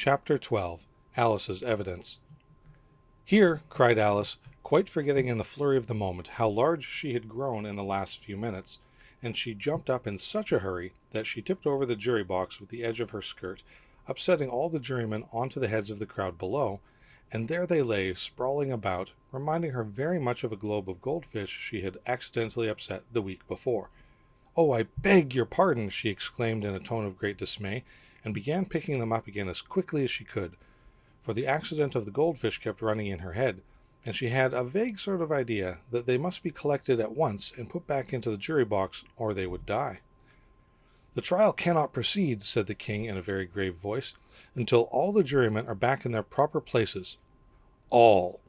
Chapter 12. Alice's Evidence. "Here," cried Alice, quite forgetting in the flurry of the moment how large she had grown in the last few minutes, and she jumped up in such a hurry that she tipped over the jury box with the edge of her skirt, upsetting all the jurymen onto the heads of the crowd below, and there they lay, sprawling about, reminding her very much of a globe of goldfish she had accidentally upset the week before. "Oh, I beg your pardon," she exclaimed in a tone of great dismay, and began picking them up again as quickly as she could, for the accident of the goldfish kept running in her head, and she had a vague sort of idea that they must be collected at once and put back into the jury box, or they would die. "The trial cannot proceed," said the king in a very grave voice, "until all the jurymen are back in their proper places. All,"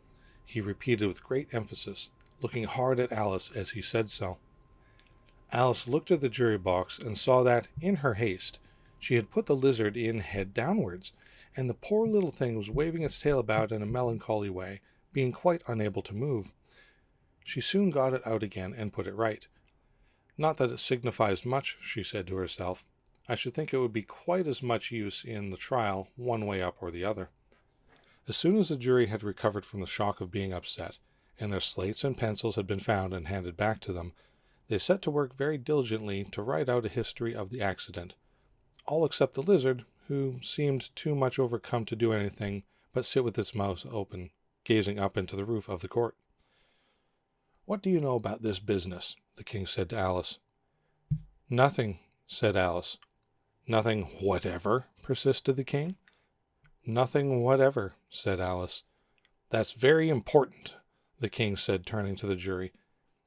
he repeated with great emphasis, looking hard at Alice as he said so. Alice looked at the jury box and saw that, in her haste, she had put the lizard in head downwards, and the poor little thing was waving its tail about in a melancholy way, being quite unable to move. She soon got it out again and put it right. "Not that it signifies much," she said to herself. "I should think it would be quite as much use in the trial, one way up or the other." As soon as the jury had recovered from the shock of being upset, and their slates and pencils had been found and handed back to them, they set to work very diligently to write out a history of the accident, all except the lizard, who seemed too much overcome to do anything but sit with its mouth open, gazing up into the roof of the court. "What do you know about this business?" the king said to Alice. "Nothing," said Alice. "Nothing whatever?" persisted the king. "Nothing whatever," said Alice. "That's very important," the king said, turning to the jury.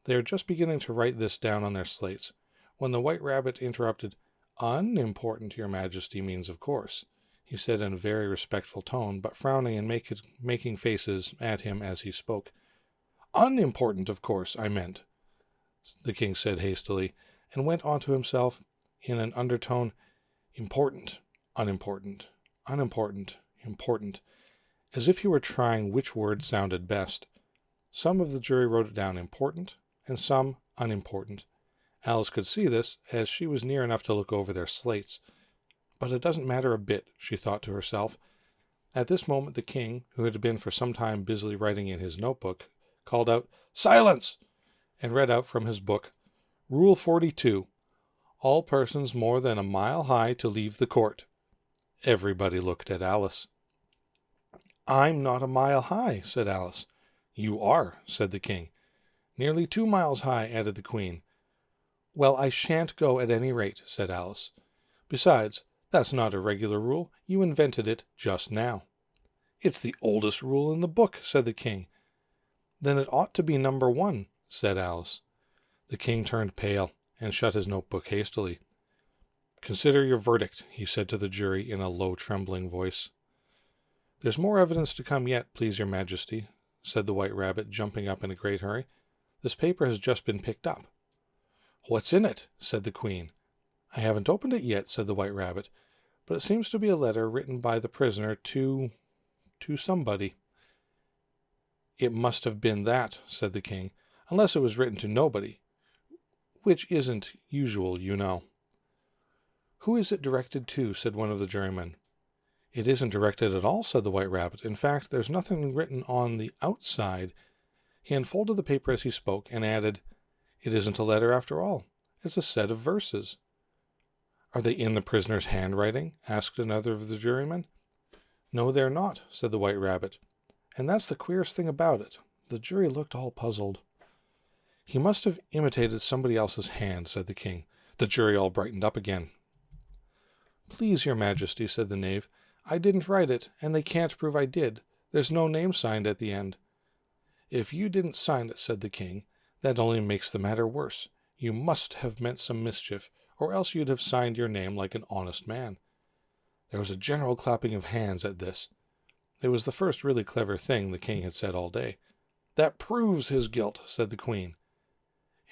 They were just beginning to write this down on their slates, when the White Rabbit interrupted. "Unimportant, your majesty, means of course," he said in a very respectful tone, but frowning and making faces at him as he spoke. "Unimportant, of course, I meant," the king said hastily, and went on to himself in an undertone, "important, unimportant, unimportant, important," as if he were trying which word sounded best. Some of the jury wrote it down important, and some unimportant. Alice could see this, as she was near enough to look over their slates. "But it doesn't matter a bit," she thought to herself. At this moment the king, who had been for some time busily writing in his notebook, called out, "Silence!" and read out from his book, "Rule 42. All persons more than a mile high to leave the court." Everybody looked at Alice. "I'm not a mile high," said Alice. "You are," said the king. "Nearly 2 miles high," added the queen. "Well, I shan't go at any rate," said Alice. "Besides, that's not a regular rule. You invented it just now." "It's the oldest rule in the book," said the king. "Then it ought to be number 1, said Alice. The king turned pale and shut his notebook hastily. "Consider your verdict," he said to the jury in a low, trembling voice. "There's more evidence to come yet, please your majesty," said the White Rabbit, jumping up in a great hurry. "This paper has just been picked up." "What's in it?" said the queen. "I haven't opened it yet," said the White Rabbit, "but it seems to be a letter written by the prisoner to somebody." "It must have been that," said the king, "unless it was written to nobody, which isn't usual, you know." "Who is it directed to?" said one of the jurymen. "It isn't directed at all," said the White Rabbit. "In fact, there's nothing written on the outside." He unfolded the paper as he spoke, and added, "It isn't a letter after all. It's a set of verses." "Are they in the prisoner's handwriting?" asked another of the jurymen. "No, they're not," said the White Rabbit. "And that's the queerest thing about it." The jury looked all puzzled. "He must have imitated somebody else's hand," said the king. The jury all brightened up again. "Please, your majesty," said the knave, "I didn't write it, and they can't prove I did. There's no name signed at the end." "If you didn't sign it," said the king, "that only makes the matter worse. You must have meant some mischief, or else you'd have signed your name like an honest man." There was a general clapping of hands at this. It was the first really clever thing the king had said all day. "That proves his guilt," said the queen.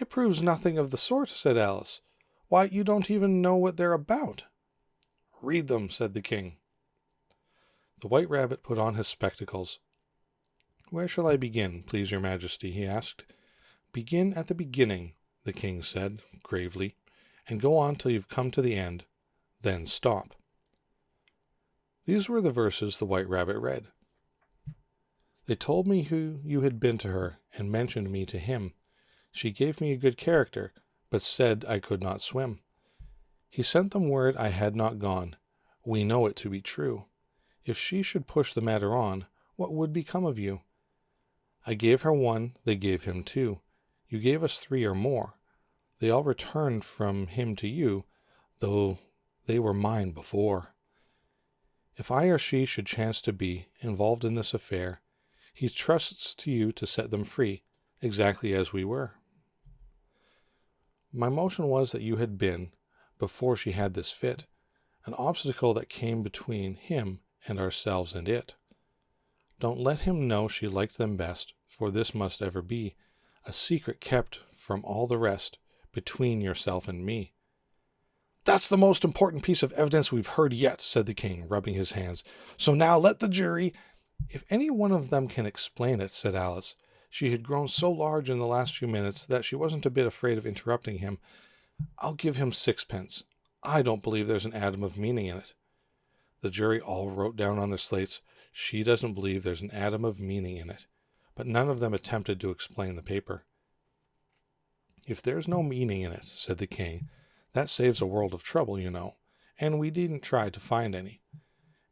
"It proves nothing of the sort," said Alice. "Why, you don't even know what they're about." "Read them," said the king. The White Rabbit put on his spectacles. "Where shall I begin, please your majesty?" he asked. "Begin at the beginning," the king said gravely, "and go on till you've come to the end. Then stop." These were the verses the White Rabbit read. They told me who you had been to her, and mentioned me to him. She gave me a good character, but said I could not swim. He sent them word I had not gone. We know it to be true. If she should push the matter on, what would become of you? I gave her one, they gave him two. You gave us three or more. They all returned from him to you, though they were mine before. If I or she should chance to be involved in this affair, he trusts to you to set them free, exactly as we were. My motion was that you had been, before she had this fit, an obstacle that came between him and ourselves and it. Don't let him know she liked them best, for this must ever be a secret kept from all the rest, between yourself and me. That's the most important piece of evidence we've heard yet, said the king, rubbing his hands. So now let the jury— If any one of them can explain it, said Alice. She had grown so large in the last few minutes that she wasn't a bit afraid of interrupting him. I'll give him 6 pence. I don't believe there's an atom of meaning in it. The jury all wrote down on their slates, she doesn't believe there's an atom of meaning in it, but none of them attempted to explain the paper. If there's no meaning in it, said the king, that saves a world of trouble, you know, and we needn't try to find any.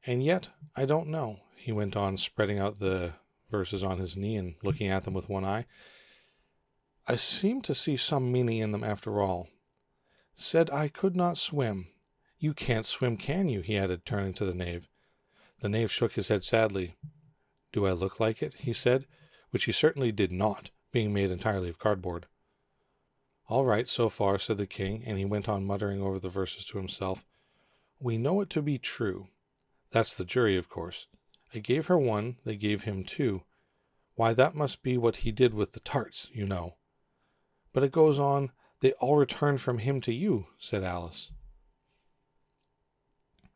And yet, I don't know, he went on, spreading out the verses on his knee and looking at them with one eye. I seem to see some meaning in them after all. Said I could not swim. You can't swim, can you? He added, turning to the knave. The knave shook his head sadly. Do I look like it? He said, which he certainly did not, being made entirely of cardboard. All right, so far, said the king, and he went on muttering over the verses to himself. We know it to be true. That's the jury, of course. I gave her one, they gave him two. Why, that must be what he did with the tarts, you know. But it goes on, they all returned from him to you, said Alice.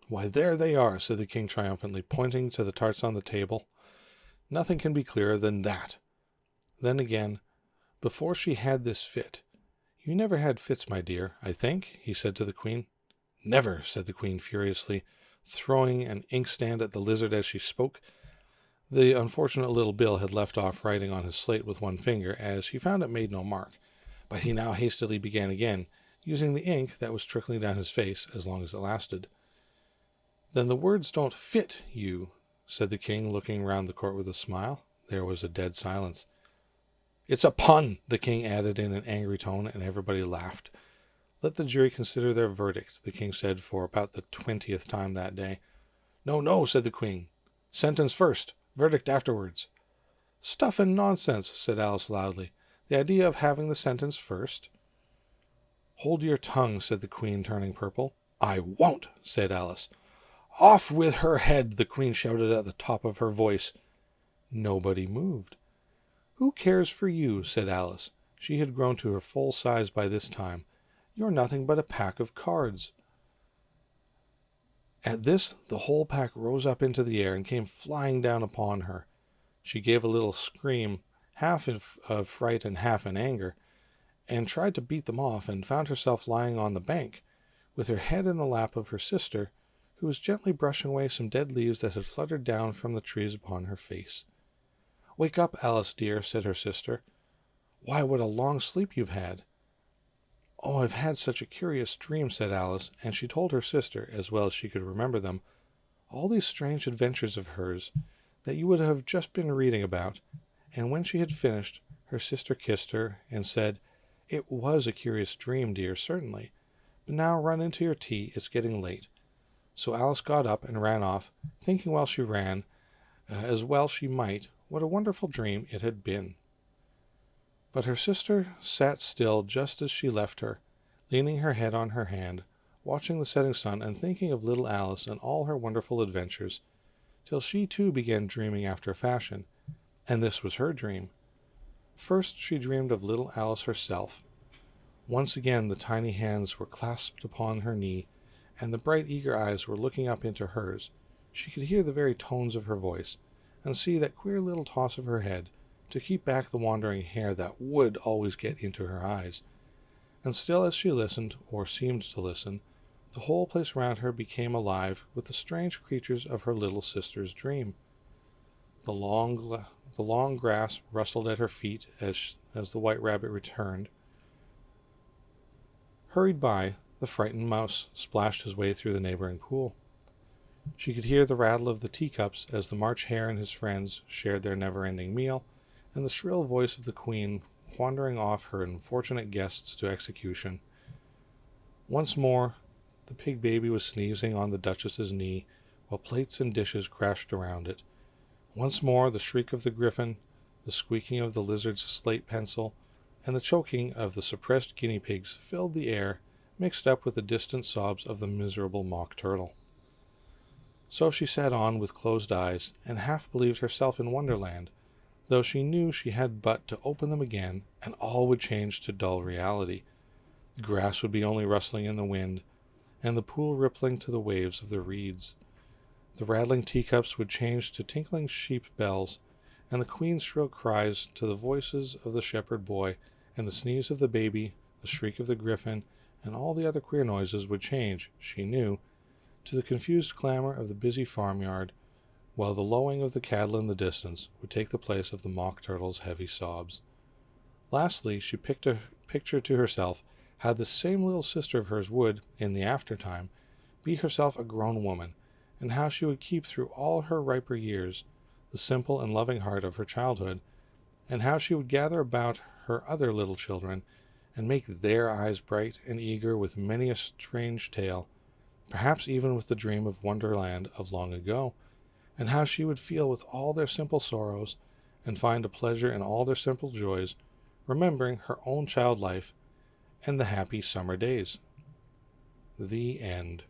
Why, there they are, said the king triumphantly, pointing to the tarts on the table. Nothing can be clearer than that. Then again, before she had this fit— You never had fits, my dear, I think, he said to the queen. Never, said the queen furiously, throwing an inkstand at the lizard as she spoke. The unfortunate little Bill had left off writing on his slate with one finger, as he found it made no mark, but he now hastily began again, using the ink that was trickling down his face as long as it lasted. Then the words don't fit you, said the king, looking round the court with a smile. There was a dead silence. It's a pun, the king added in an angry tone, and everybody laughed. Let the jury consider their verdict, the king said for about the 20th time that day. No, no, said the queen. Sentence first, verdict afterwards. Stuff and nonsense, said Alice loudly. The idea of having the sentence first. Hold your tongue, said the queen, turning purple. I won't, said Alice. Off with her head, the queen shouted at the top of her voice. Nobody moved. Who cares for you, said Alice. She had grown to her full size by this time. You're nothing but a pack of cards. At this, the whole pack rose up into the air and came flying down upon her. She gave a little scream, half of fright and half in anger, and tried to beat them off, and found herself lying on the bank, with her head in the lap of her sister, who was gently brushing away some dead leaves that had fluttered down from the trees upon her face. Wake up, Alice dear, said her sister. Why, what a long sleep you've had. Oh, I've had such a curious dream, said Alice, and she told her sister, as well as she could remember them, all these strange adventures of hers that you would have just been reading about, and when she had finished, her sister kissed her and said, It was a curious dream, dear, certainly, but now run into your tea, it's getting late. So Alice got up and ran off, thinking while she ran, as well she might, what a wonderful dream it had been. But her sister sat still just as she left her, leaning her head on her hand, watching the setting sun and thinking of little Alice and all her wonderful adventures, till she too began dreaming after a fashion, and this was her dream. First she dreamed of little Alice herself. Once again the tiny hands were clasped upon her knee, and the bright eager eyes were looking up into hers. She could hear the very tones of her voice, and see that queer little toss of her head, to keep back the wandering hair that would always get into her eyes. And still as she listened, or seemed to listen, The whole place around her became alive with the strange creatures of her little sister's dream. The long grass rustled at her feet as the white rabbit hurried by. The frightened mouse splashed his way through the neighboring pool. She could hear the rattle of the teacups as the March Hare and his friends shared their never-ending meal, and the shrill voice of the queen wandering off her unfortunate guests to execution. Once more, the pig baby was sneezing on the Duchess's knee, while plates and dishes crashed around it. Once more, the shriek of the griffin, the squeaking of the lizard's slate pencil, and the choking of the suppressed guinea pigs filled the air, mixed up with the distant sobs of the miserable mock turtle. So she sat on with closed eyes, and half believed herself in Wonderland, though she knew she had but to open them again, and all would change to dull reality. The grass would be only rustling in the wind, and the pool rippling to the waves of the reeds. The rattling teacups would change to tinkling sheep bells, and the queen's shrill cries to the voices of the shepherd boy, and the sneeze of the baby, the shriek of the griffin, and all the other queer noises would change, she knew, to the confused clamor of the busy farmyard, while the lowing of the cattle in the distance would take the place of the mock turtle's heavy sobs. Lastly, she pictured to herself how this same little sister of hers would, in the aftertime, be herself a grown woman, and how she would keep through all her riper years the simple and loving heart of her childhood, and how she would gather about her other little children, and make their eyes bright and eager with many a strange tale, perhaps even with the dream of Wonderland of long ago, and how she would feel with all their simple sorrows, and find a pleasure in all their simple joys, remembering her own child life and the happy summer days. The End.